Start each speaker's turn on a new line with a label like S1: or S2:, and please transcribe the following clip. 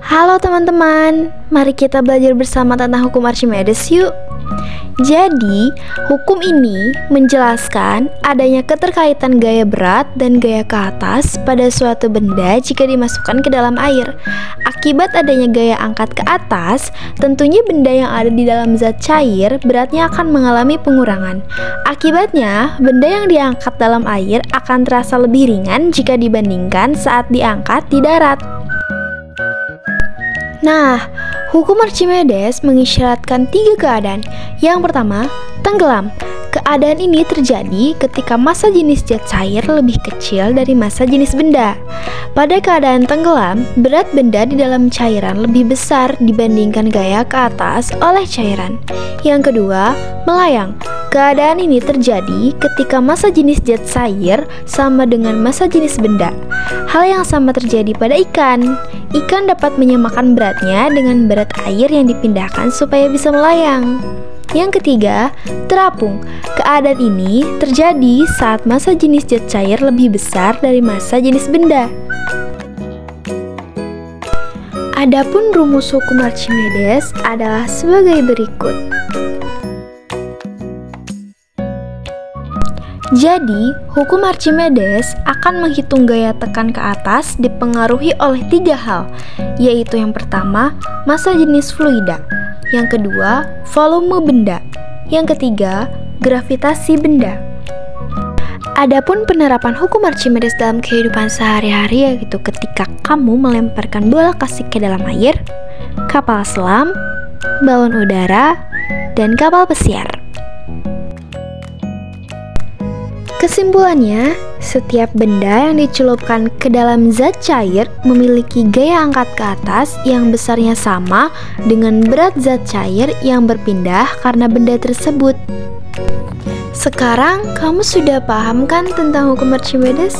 S1: Halo teman-teman, mari kita belajar bersama tentang hukum Archimedes yuk. Jadi, hukum ini menjelaskan adanya keterkaitan gaya berat dan gaya ke atas pada suatu benda jika dimasukkan ke dalam air. Akibat adanya gaya angkat ke atas, tentunya benda yang ada di dalam zat cair beratnya akan mengalami pengurangan. Akibatnya, benda yang diangkat dalam air akan terasa lebih ringan jika dibandingkan saat diangkat di darat. Nah, hukum Archimedes mengisyaratkan 3 keadaan. Yang pertama, tenggelam. Keadaan ini terjadi ketika massa jenis zat cair lebih kecil dari massa jenis benda. Pada keadaan tenggelam, berat benda di dalam cairan lebih besar dibandingkan gaya ke atas oleh cairan. Yang kedua, melayang. Keadaan ini terjadi ketika massa jenis zat cair sama dengan massa jenis benda. Hal yang sama terjadi pada ikan. Ikan dapat menyamakan beratnya dengan berat air yang dipindahkan supaya bisa melayang. Yang ketiga, terapung. Keadaan ini terjadi saat massa jenis zat cair lebih besar dari massa jenis benda. Adapun rumus hukum Archimedes adalah sebagai berikut. Jadi, hukum Archimedes akan menghitung gaya tekan ke atas dipengaruhi oleh 3 hal, yaitu yang pertama, massa jenis fluida, yang kedua, volume benda, yang ketiga, gravitasi benda. Adapun penerapan hukum Archimedes dalam kehidupan sehari-hari yaitu ketika kamu melemparkan bola kasih ke dalam air, kapal selam, balon udara, dan kapal pesiar. Kesimpulannya, setiap benda yang dicelupkan ke dalam zat cair memiliki gaya angkat ke atas yang besarnya sama dengan berat zat cair yang berpindah karena benda tersebut. Sekarang kamu sudah paham kan tentang hukum Archimedes?